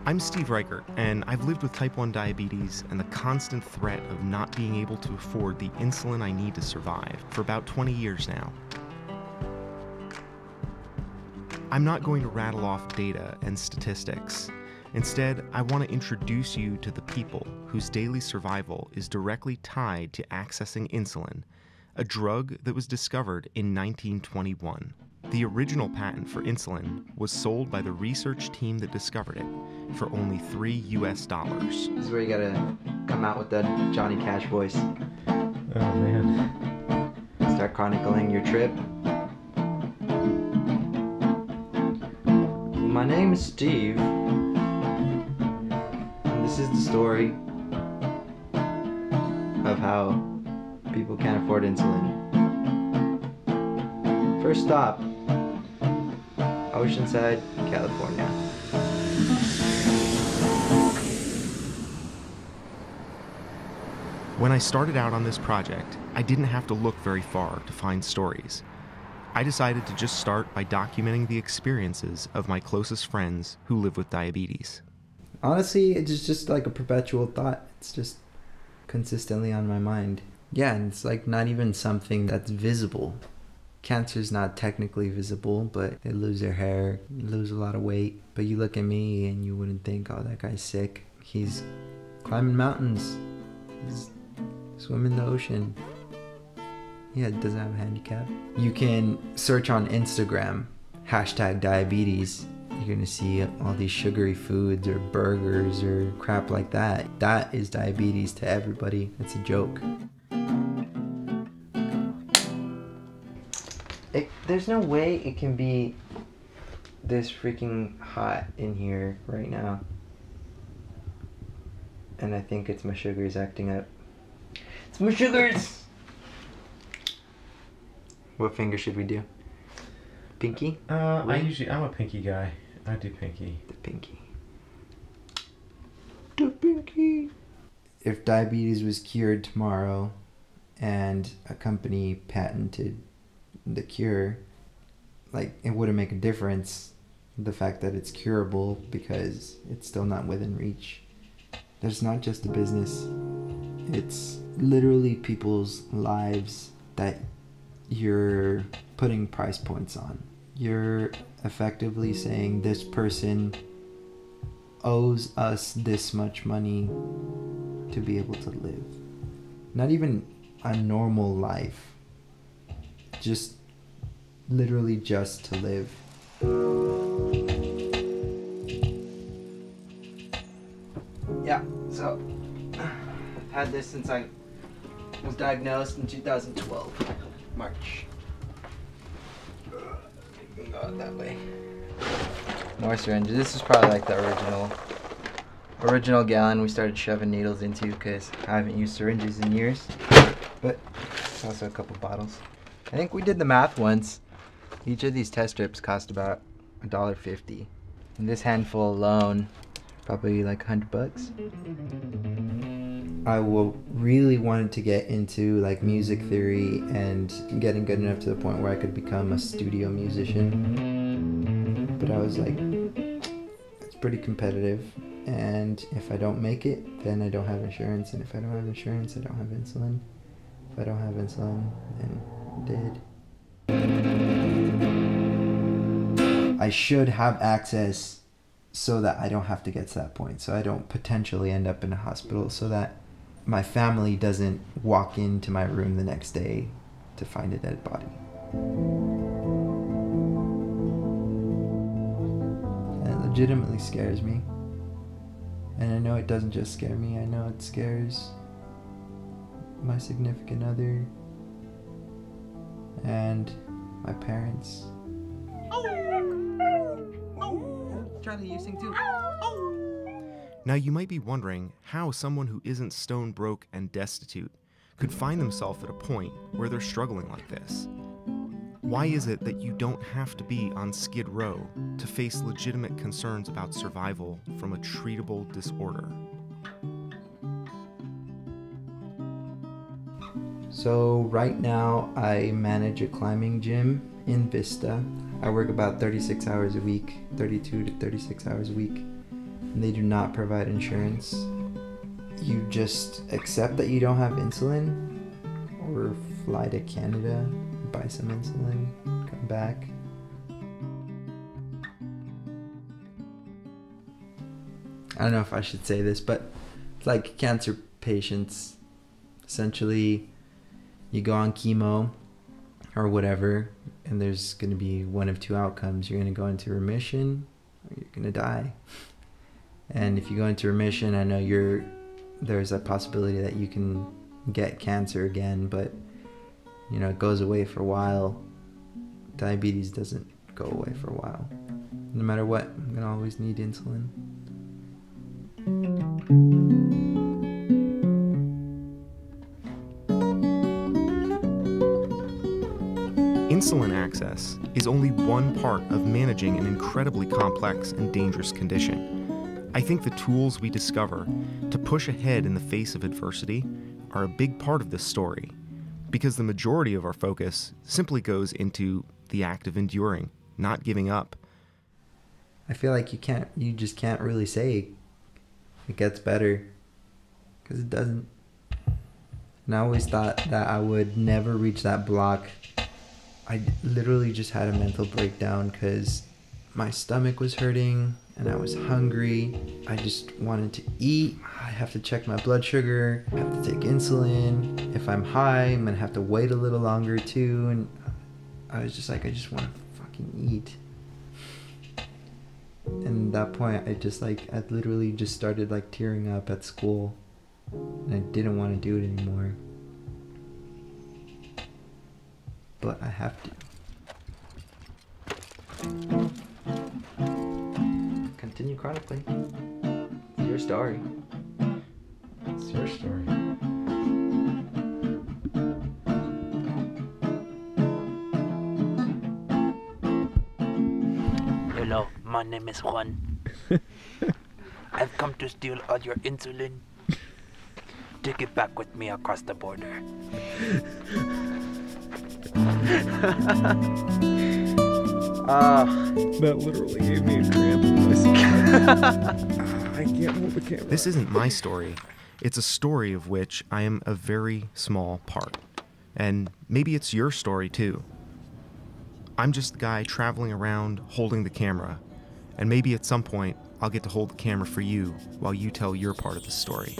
I'm Steve Richert, and I've lived with type 1 diabetes and the constant threat of not being able to afford the insulin I need to survive for about 20 years now. I'm not going to rattle off data and statistics. Instead, I want to introduce you to the people whose daily survival is directly tied to accessing insulin, a drug that was discovered in 1921. The original patent for insulin was sold by the research team that discovered it for only $3 US. This is where you gotta come out with that Johnny Cash voice. Oh man. Start chronicling your trip. My name is Steve, and this is the story of how people can't afford insulin. First stop, Oceanside, California. When I started out on this project, I didn't have to look very far to find stories. I decided to just start by documenting the experiences of my closest friends who live with diabetes. Honestly, it's just like a perpetual thought. It's just consistently on my mind. Yeah, and it's like not even something that's visible. Cancer's not technically visible, but they lose their hair, lose a lot of weight. But you look at me and you wouldn't think, oh, that guy's sick. He's climbing mountains. He's swimming the ocean. Yeah, it doesn't have a handicap. You can search on Instagram, #diabetes. You're gonna see all these sugary foods or burgers or crap like that. That is diabetes to everybody. It's a joke. There's no way it can be this freaking hot in here right now. And I think it's my sugars acting up. It's my sugars! What finger should we do? Pinky? I'm a pinky guy. I do pinky. The pinky. The pinky. If diabetes was cured tomorrow and a company patented the cure, like, it wouldn't make a difference, the fact that it's curable, because it's still not within reach. There's not just a business. It's literally people's lives that you're putting price points on. You're effectively saying this person owes us this much money to be able to live. Not even a normal life. Just literally just to live. Yeah, so I've had this since I was diagnosed in 2012, March. You can go out that way. More syringes. This is probably like the original gallon we started shoving needles into because I haven't used syringes in years. But there's also a couple bottles. I think we did the math once. Each of these test strips cost about $1.50. And this handful alone, probably like $100. I really wanted to get into like music theory and getting good enough to the point where I could become a studio musician. But I was like, it's pretty competitive. And if I don't make it, then I don't have insurance. And if I don't have insurance, I don't have insulin. If I don't have insulin, then I'm dead. I should have access so that I don't have to get to that point. So I don't potentially end up in a hospital, so that my family doesn't walk into my room the next day to find a dead body. And it legitimately scares me. And I know it doesn't just scare me, I know it scares my significant other and my parents. Charlie, you sing too. Now you might be wondering how someone who isn't stone broke and destitute could find themselves at a point where they're struggling like this. Why is it that you don't have to be on Skid Row to face legitimate concerns about survival from a treatable disorder? So right now I manage a climbing gym in Vista. I work about 36 hours a week, 32 to 36 hours a week. They do not provide insurance. You just accept that you don't have insulin, or fly to Canada, buy some insulin, come back. I don't know if I should say this, but it's like cancer patients. Essentially, you go on chemo or whatever, and there's going to be one of two outcomes. You're going to go into remission, or you're going to die. And if you go into remission, I know there's a possibility that you can get cancer again, but you know, it goes away for a while. Diabetes doesn't go away for a while. No matter what, I'm going to always need insulin. Insulin access is only one part of managing an incredibly complex and dangerous condition. I think the tools we discover to push ahead in the face of adversity are a big part of this story, because the majority of our focus simply goes into the act of enduring, not giving up. I feel like you just can't really say it gets better, because it doesn't. And I always thought that I would never reach that block. I literally just had a mental breakdown because my stomach was hurting and I was hungry. I just wanted to eat. I have to check my blood sugar. I have to take insulin. If I'm high, I'm gonna have to wait a little longer too. And I was just like, I just want to fucking eat. And at that point, I literally just started like tearing up at school. And I didn't want to do it anymore. But I have to. Continue chronicling. It's your story. It's your story. Hello, my name is Juan. I've come to steal all your insulin. Take it back with me across the border. That literally gave me a cramp in my stomach. I can't hold the camera. This isn't my story. It's a story of which I am a very small part. And maybe it's your story too. I'm just the guy traveling around holding the camera. And maybe at some point, I'll get to hold the camera for you while you tell your part of the story.